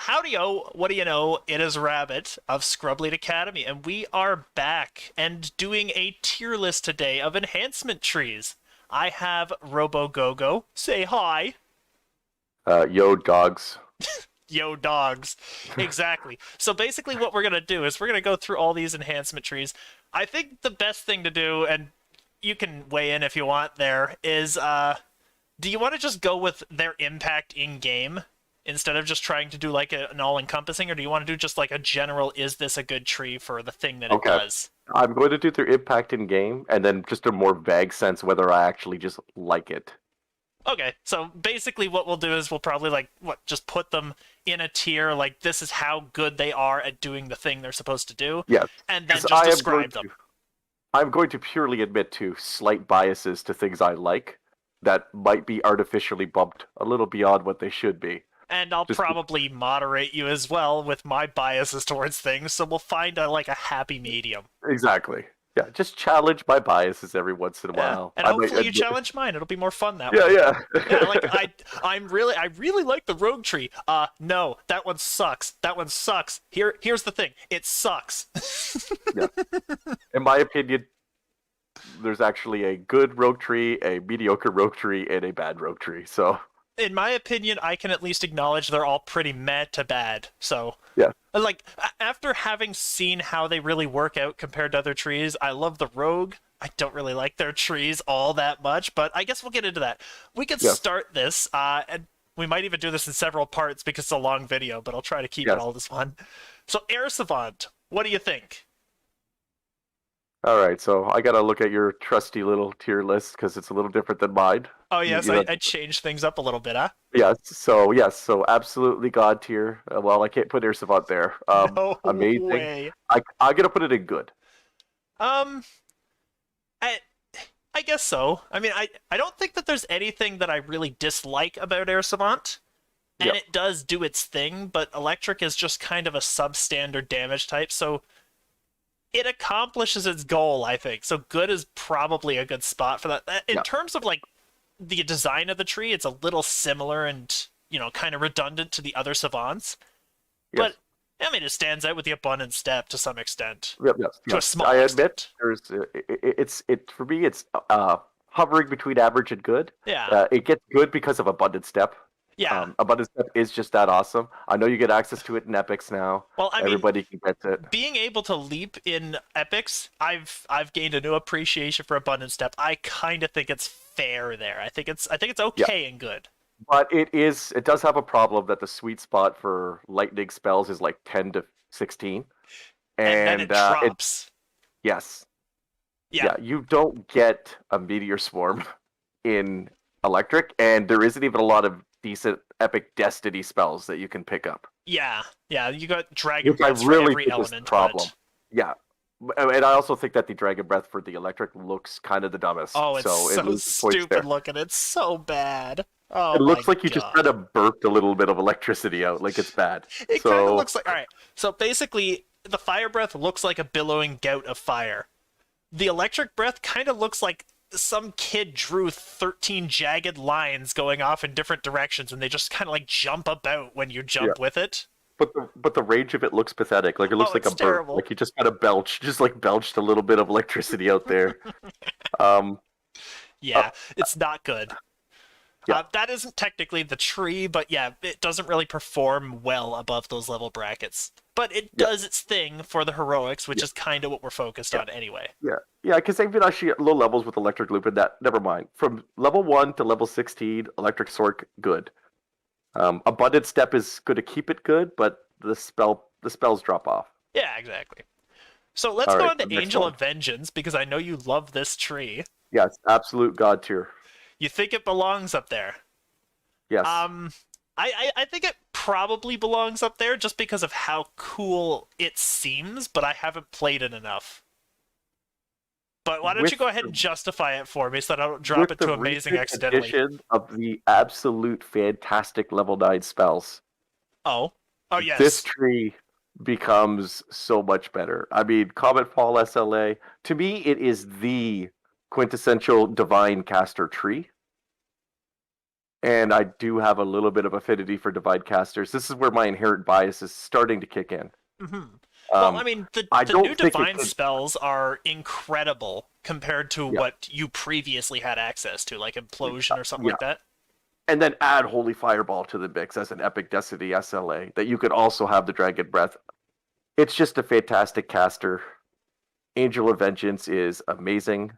Howdy-o, what do you know? It is Rabbit of ScrubLeet Academy, and we are back and doing a tier list today of enhancement trees. I have Robogogo. Say hi. Yo, dogs. Yo, dogs. Exactly. So basically what we're going to do is we're going to go through all these enhancement trees. I think the best thing to do, and you can weigh in if you want there, is do you want to just go with their impact in-game instead of just trying to do like an all-encompassing, or do you want to do just like a general, is this a good tree for the thing that it does? I'm going to do their impact in game, and then just a more vague sense whether I actually just like it. Okay, so basically what we'll do is we'll probably just put them in a tier, like this is how good they are at doing the thing they're supposed to do, Yes, and then just describe them. I'm going to purely admit to slight biases to things I like that might be artificially bumped a little beyond what they should be. And I'll probably moderate you as well with my biases towards things, so we'll find a happy medium. Exactly. Yeah, just challenge my biases every once in a while. And hopefully you challenge mine. It'll be more fun that way. Yeah. I really like the rogue tree. No, that one sucks. That one sucks. Here's the thing. It sucks. Yeah. In my opinion, there's actually a good rogue tree, a mediocre rogue tree, and a bad rogue tree. So, in my opinion, I can at least acknowledge they're all pretty meh to bad. So, yeah. After having seen how they really work out compared to other trees, I love the rogue. I don't really like their trees all that much, but I guess we'll get into that. We could start this, and we might even do this in several parts because it's a long video, but I'll try to keep it all this one. So, Air Savant, what do you think? All right, so I gotta look at your trusty little tier list because it's a little different than mine. Oh yes, I changed things up a little bit, huh? Yes, so absolutely god tier. Well, I can't put Air Savant there. No amazing. way. I'm gonna put it in good. I guess so. I mean, I don't think that there's anything that I really dislike about Air Savant. And it does do its thing, but electric is just kind of a substandard damage type, so it accomplishes its goal, I think. So good is probably a good spot for that. In terms of the design of the tree, it's a little similar and, kind of redundant to the other savants. But I mean, it stands out with the abundant step to some extent. To a small extent. I admit for me it's hovering between average and good. Yeah. It gets good because of abundant step. Yeah. Abundant Step is just that awesome. I know you get access to it in Epics now. Well, I mean, everybody can get it. Being able to leap in Epics, I've gained a new appreciation for Abundant Step. I kind of think it's fair there. I think it's okay and good. But it does have a problem that the sweet spot for lightning spells is like 10 to 16. And then it drops. Yes. Yeah, you don't get a meteor swarm in electric, and there isn't even a lot of decent epic destiny spells that you can pick up. Yeah, you got Dragon Breath for every element. Problem. Yeah, and I also think that the Dragon Breath for the electric looks kind of the dumbest. Oh, it's so stupid looking. It's so bad. Oh, it looks like you just kind of burped a little bit of electricity out, like it's bad. It kind of looks like... Alright, so basically, the Fire Breath looks like a billowing gout of fire. The Electric Breath kind of looks like some kid drew 13 jagged lines going off in different directions, and they just kind of jump about when you jump with it. But the range of it looks pathetic. Like it looks like a burp. Like you just kind of belched a little bit of electricity out there. It's not good. That isn't technically the tree, but it doesn't really perform well above those level brackets. But it does its thing for the heroics, which is kind of what we're focused on anyway. Yeah, because even actually at low levels with Electric Loop and that, never mind. From level 1 to level 16, Electric Sword, good. Abundant Step is going to keep it good, but the spells drop off. Yeah, exactly. So let's go on to Angel of Vengeance, because I know you love this tree. Yes, absolute god tier. You think it belongs up there? Yes. I think it probably belongs up there just because of how cool it seems, but I haven't played it enough. But why don't you go ahead and justify it for me so that I don't drop it to amazing accidentally. Of the absolute fantastic level 9 spells. Oh, yes. This tree becomes so much better. I mean, Comet Fall SLA, to me, it is the quintessential divine caster tree. and I do have a little bit of affinity for Divide Casters. This is where my inherent bias is starting to kick in. Well, I mean, the I don't new think Divine spells are incredible compared to Yeah. what you previously had access to, like Implosion or something like that. And then add Holy Fireball to the mix as an Epic Destiny SLA that you could also have the Dragon Breath. It's just a fantastic caster. Angel of Vengeance is amazing.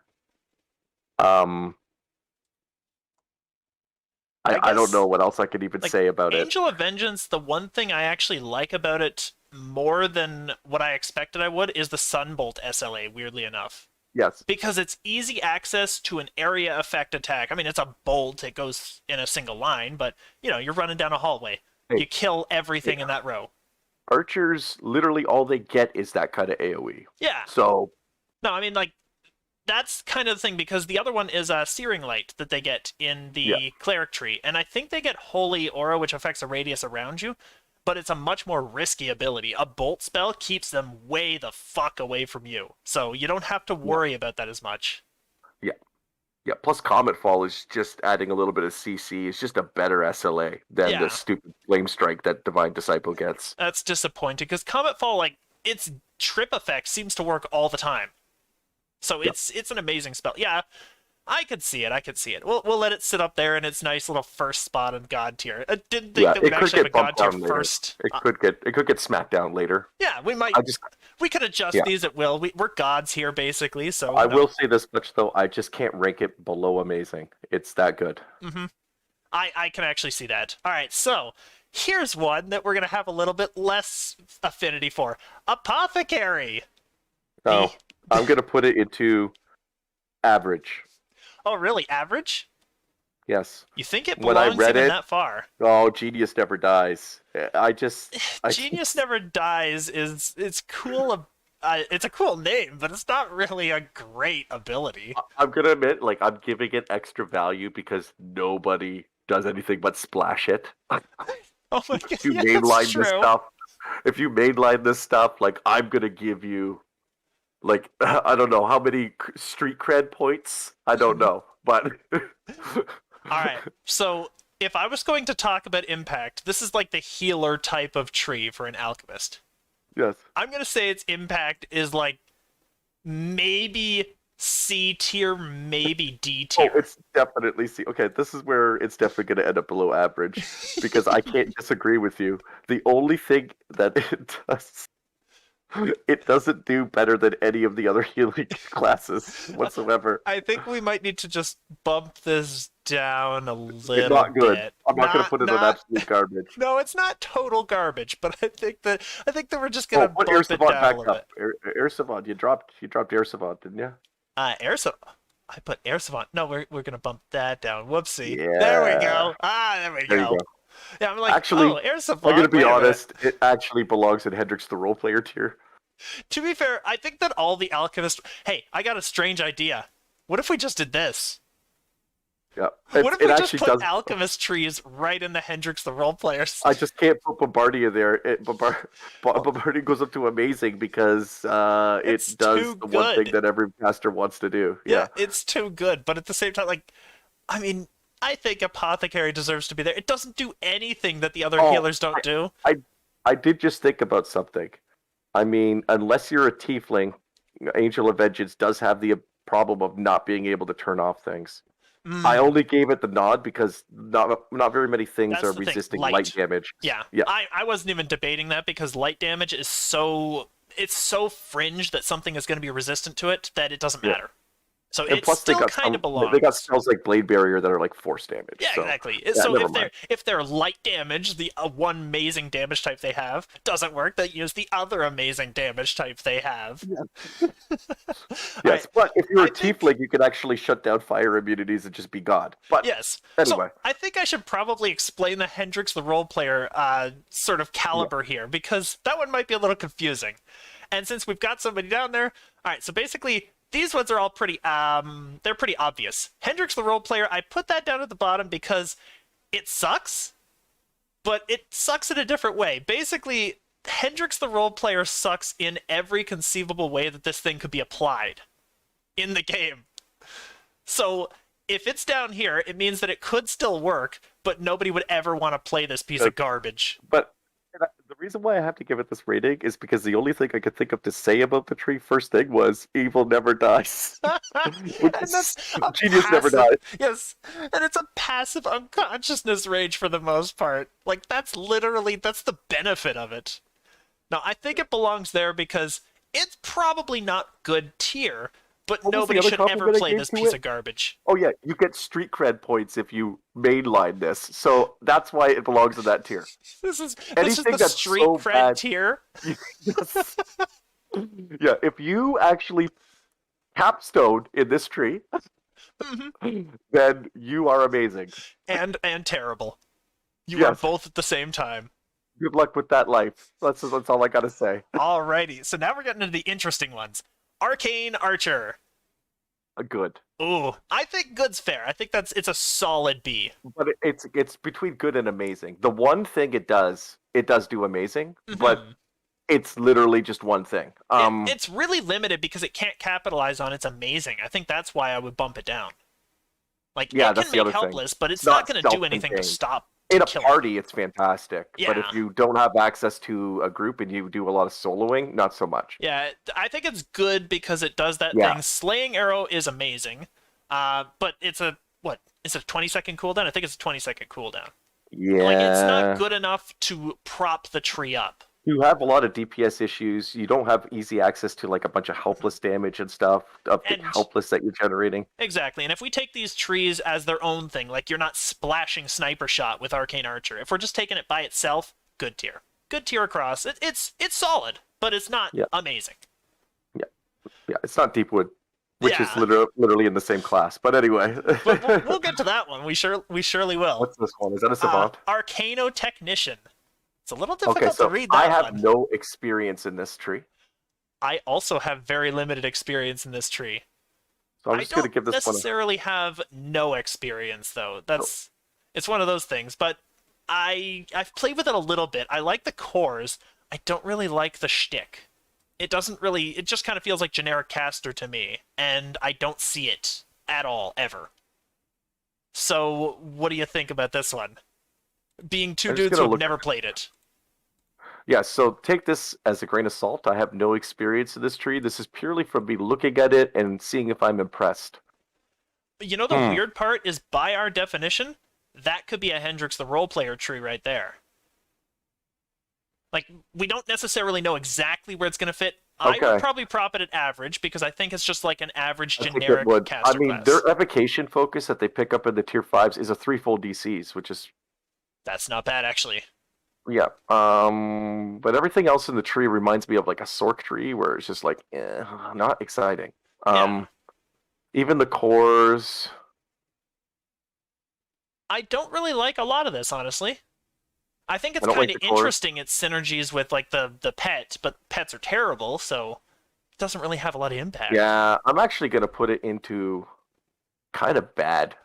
I don't know what else I could even say about it. Angel of Vengeance, the one thing I actually like about it more than what I expected I would is the Sunbolt SLA, weirdly enough. Yes. Because it's easy access to an area effect attack. I mean, it's a bolt, it goes in a single line, but, you know, you're running down a hallway. Hey. You kill everything in that row. Archers, literally all they get is that kind of AoE. Yeah. So... No, I mean, like, that's kind of the thing, because the other one is Searing Light that they get in the Cleric tree, and I think they get Holy Aura, which affects a radius around you, but it's a much more risky ability. A bolt spell keeps them way the fuck away from you, so you don't have to worry about that as much. Yeah, plus Comet Fall is just adding a little bit of CC. It's just a better SLA than the stupid Flame Strike that Divine Disciple gets. That's disappointing, because Comet Fall, like, its trip effect seems to work all the time. So it's an amazing spell. Yeah, I could see it. I could see it. We'll let it sit up there in its nice little first spot in God tier. I didn't think that we'd actually have a God tier first. It could get smacked down later. Yeah, we might. We could adjust these at will. We're gods here, basically. So I will say this much though: I just can't rank it below amazing. It's that good. I can actually see that. All right, so here's one that we're gonna have a little bit less affinity for: Apothecary. Oh. I'm going to put it into average. Oh, really? Average? Yes. You think it belongs even that far? Oh, Genius Never Dies. Genius Never Dies it's cool. It's a cool name, but it's not really a great ability. I'm going to admit, like, I'm giving it extra value because nobody does anything but splash it. Oh my god, if you mainline this stuff, like, I'm going to give you... Like, I don't know how many street cred points. I don't know, but... Alright, so if I was going to talk about impact, this is like the healer type of tree for an alchemist. Yes. I'm going to say its impact is like maybe C tier, maybe D tier. Oh, it's definitely C. Okay, this is where it's definitely going to end up below average, because I can't disagree with you. The only thing that it does... It doesn't do better than any of the other healing classes whatsoever. I think we might need to just bump this down a little bit. Not good. I'm not going to put it on absolute garbage. No, it's not total garbage, but I think that we're just going to bump Air it Savant down a little bit. Air Savant, you dropped Air Savant, didn't you? Air Savant. I put Air Savant. No, we're going to bump that down. Whoopsie. Yeah. There we go. There we go. Yeah, I'm like, actually, Air Savant. I'm going to be honest, it actually belongs in Hendrix the Role Player tier. To be fair, I think that all the alchemists... Hey, I got a strange idea. What if we just did this? Yeah. What if we just put alchemist trees right in the Hendrix the Role Players? I just can't put Bombardier there. Bombardier goes up to amazing because it does the one thing that every caster wants to do. Yeah, it's too good. But at the same time, like, I mean, I think Apothecary deserves to be there. It doesn't do anything that the other healers don't do. I did just think about something. I mean, unless you're a tiefling, Angel of Vengeance does have the problem of not being able to turn off things. I only gave it the nod because not very many things are resisting light damage. Yeah. I wasn't even debating that because light damage is so fringe that something is going to be resistant to it that it doesn't matter. So it still kind of belongs. They got spells like Blade Barrier that are like force damage. Yeah, so, exactly. So if they're light damage, the one amazing damage type they have doesn't work, they use the other amazing damage type they have. Yeah. Yes, but if you're a tiefling, you can actually shut down fire immunities and just be God. But yes. Anyway. So I think I should probably explain the Hendrix the Role Player sort of caliber here, because that one might be a little confusing. And since we've got somebody down there, all right, so basically... These ones are all pretty, they're pretty obvious. Hendrix the Role Player, I put that down at the bottom because it sucks, but it sucks in a different way. Basically, Hendrix the Role Player sucks in every conceivable way that this thing could be applied in the game. So, if it's down here, it means that it could still work, but nobody would ever want to play this piece of garbage. But the reason why I have to give it this rating is because the only thing I could think of to say about the tree first thing was evil never dies. And that's a Genius never dies. Yes, and it's a passive unconsciousness rage for the most part. Like, that's the benefit of it. Now, I think it belongs there because it's probably not good tier, but nobody should ever play this piece of garbage. Oh yeah, you get street cred points if you mainline this, so that's why it belongs in that tier. This is the street so cred bad, tier. Yes. Yeah, if you actually capstone in this tree, then you are amazing. And terrible. You are both at the same time. Good luck with that life. That's all I gotta say. Alrighty, so now we're getting into the interesting ones. Arcane Archer. Good. Ooh, I think good's fair. I think it's a solid B. But it's between good and amazing. The one thing it does do amazing, but it's literally just one thing. It's really limited because it can't capitalize on its amazing. I think that's why I would bump it down. Like, yeah, it that's can the make other helpless, thing. but it's not going to do anything to stop. In a party, it's fantastic. Yeah. But if you don't have access to a group and you do a lot of soloing, not so much. Yeah, I think it's good because it does that thing. Slaying Arrow is amazing, but it's a 20-second cooldown? I think it's a 20-second cooldown. Yeah. Like, it's not good enough to prop the tree up. You have a lot of DPS issues. You don't have easy access to like a bunch of helpless damage and stuff of the helpless that you're generating. Exactly, and if we take these trees as their own thing, like you're not splashing Sniper Shot with Arcane Archer. If we're just taking it by itself, good tier. Good tier across. It's solid, but it's not amazing. Yeah, it's not Deepwood, which is literally in the same class. But anyway. But we'll get to that one. We surely will. What's this one? Is that a Savant? Arcanotechnician. It's a little difficult to read that I have no experience in this tree. I also have very limited experience in this tree. So I'm just going to give this one. I don't necessarily have no experience, though. It's one of those things. But I've played with it a little bit. I like the cores. I don't really like the shtick. It just kind of feels like generic caster to me, and I don't see it at all, ever. So what do you think about this one? Being two dudes who've never played it. Yeah, so take this as a grain of salt. I have no experience in this tree. This is purely from me looking at it and seeing if I'm impressed. You know, the weird part is, by our definition, that could be a Hendrix the Roleplayer tree right there. Like, we don't necessarily know exactly where it's going to fit. I would probably prop it at average, because I think it's just like an average generic caster class. Their evocation focus that they pick up in the tier 5s is a 3-fold DCs, which is... That's not bad, actually. Yeah, but everything else in the tree reminds me of like a Sork tree, where it's just like, not exciting. Even the cores... I don't really like a lot of this, honestly. I think it's kind of interesting, its synergies with like the pet, but pets are terrible, so it doesn't really have a lot of impact. Yeah, I'm actually going to put it into kind of bad.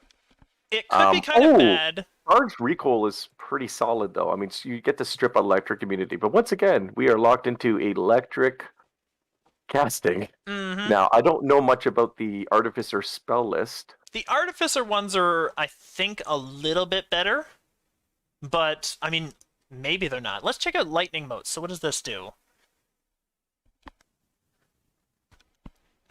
It could be kind of bad. Charged recoil is pretty solid, though. I mean, so you get to strip electric immunity, but once again, we are locked into electric casting. Now, I don't know much about the Artificer spell list. The Artificer ones are, I think, a little bit better, but, I mean, maybe they're not. Let's check out lightning motes. So what does this do?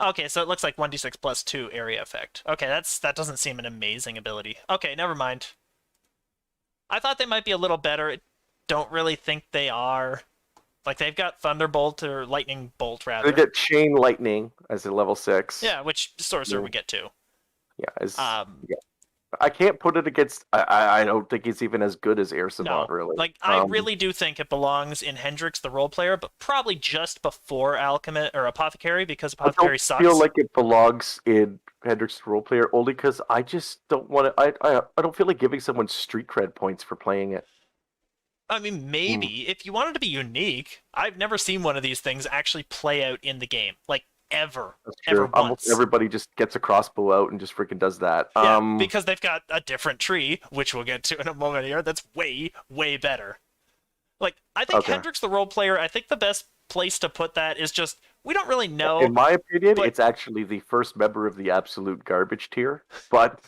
Okay, so it looks like 1d6 plus 2 area effect. Okay, that doesn't seem an amazing ability. Okay, never mind. I thought they might be a little better. I don't really think they are. Like, they've got Thunderbolt, or Lightning Bolt, rather. They get Chain Lightning as a level 6. Yeah, which Sorcerer would get too. Yeah, I can't put it against... I don't think it's even as good as Air Savant, really. Like, I really do think it belongs in Hendrix the Roleplayer, but probably just before Alchemist or Apothecary, because Apothecary sucks. I feel like it belongs in Hendrix the Roleplayer only because I just don't want to... I don't feel like giving someone street cred points for playing it. I mean, maybe. If you wanted to be unique, I've never seen one of these things actually play out in the game. Like, ever. That's true. Ever once. Almost everybody just gets a crossbow out and just freaking does that. Yeah, because they've got a different tree, which we'll get to in a moment here, that's way, way better. Like, I think Hendrix the Roleplayer, I think the best place to put that is just we don't really know. In my opinion, but- it's actually the first member of the absolute garbage tier. But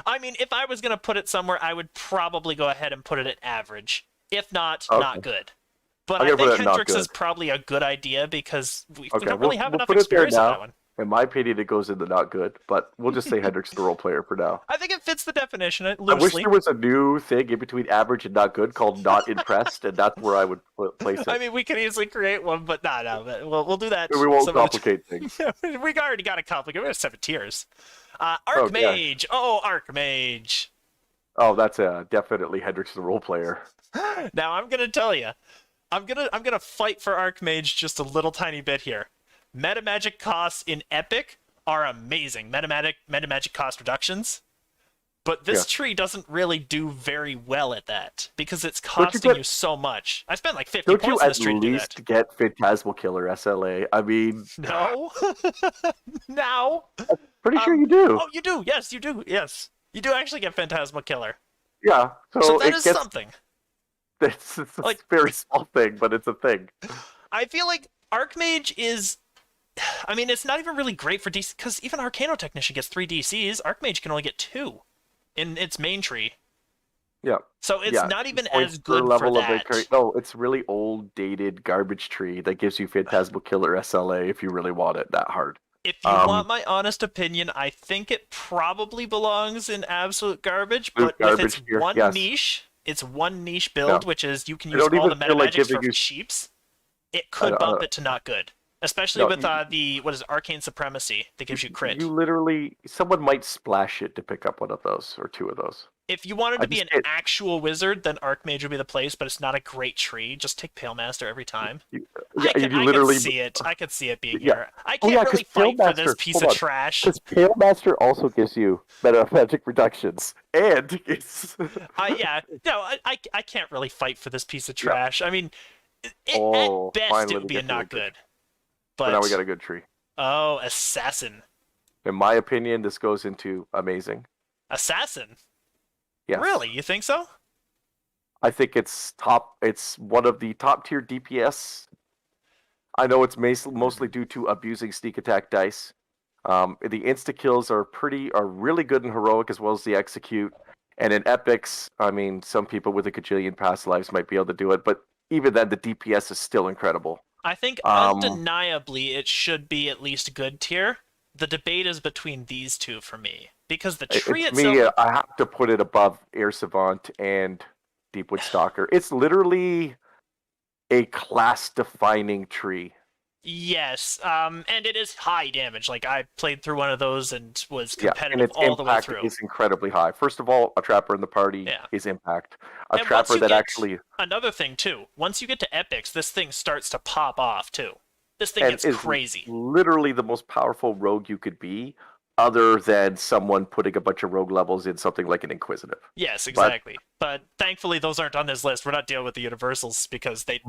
I mean, if I was going to put it somewhere, I would probably go ahead and put it at average. If not, not good. But I think Hendrix is probably a good idea because we don't really have enough experience on that one. In my opinion, it goes in the not good, but we'll just say Hendrix is the role player for now. I think it fits the definition loosely. I wish there was a new thing in between average and not good called not impressed, and that's where I would place it. I mean, we could easily create one, but no, we'll do that. We won't complicate things. We already got it complicated. We have 7 tiers. Archmage. Archmage. Oh, that's definitely Hendrix the role player. Now I'm gonna tell you, I'm gonna fight for Archmage just a little tiny bit here. Metamagic costs in Epic are amazing. Metamagic cost reductions. But this tree doesn't really do very well at that because it's costing you so much. I spent like 50 points on this tree to do that. Don't you at least get Phantasmal Killer SLA? I mean... No. No. I'm pretty sure you do. Oh, you do. Yes, you do. Yes. You do actually get Phantasmal Killer. Yeah. So that is something. It's a very small thing, but it's a thing. I feel like Archmage is... I mean, it's not even really great for DC, because even Arcanotechnician gets 3 DCs. Archmage can only get 2 in its main tree. Yeah. So it's not even as good for that. No, it's really old, dated garbage tree that gives you Phantasmal Killer SLA if you really want it that hard. If you want my honest opinion, I think it probably belongs in absolute garbage, but with its niche, it's one niche build, which is you can use all the metamagics for sheeps, it could bump it to not good. Especially with Arcane Supremacy that gives you crit. You literally, someone might splash it to pick up one of those or 2 of those. If you wanted to be an actual wizard, then Archmage would be the place, but it's not a great tree. Just take Palemaster every time. I could see it. I could see it being here. I can't really fight for this piece of trash. Because Palemaster also gives you metamagic reductions. And it's... I can't really fight for this piece of trash. I mean, at best it would be a not good. But now we got a good tree. Oh, Assassin. In my opinion, this goes into amazing. Assassin? Yes. Really? You think so? I think it's top. It's one of the top tier DPS. I know it's mostly due to abusing sneak attack dice. The insta kills are really good in heroic as well as the execute. And in epics, I mean, some people with a gajillion past lives might be able to do it, but even then, the DPS is still incredible. I think undeniably it should be at least good tier. The debate is between these two for me. Because the tree itself... Me, I have to put it above Air Savant and Deepwood Stalker. It's literally a class-defining tree. Yes, and it is high damage. Like, I played through one of those and was competitive all the way through. And its impact is incredibly high. First of all, a trapper in the party is impact. Trapper that actually... Another thing, too. Once you get to epics, this thing starts to pop off, too. This thing gets crazy. Literally the most powerful rogue you could be, other than someone putting a bunch of rogue levels in something like an Inquisitive. Yes, exactly. But thankfully, those aren't on this list. We're not dealing with the Universals because the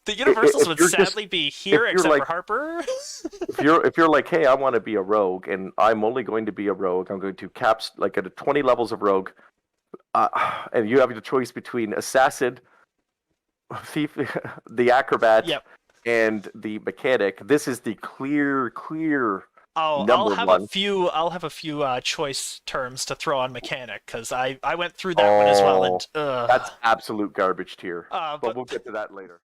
Universals would sadly be here, except for Harper. if you're like, hey, I want to be a rogue, and I'm only going to be a rogue, I'm going to caps like at 20 levels of rogue, and you have the choice between assassin, thief, the acrobat, and the mechanic. This is the clear. I'll have a few choice terms to throw on mechanic because I went through that one as well, and that's absolute garbage tier. But we'll get to that later.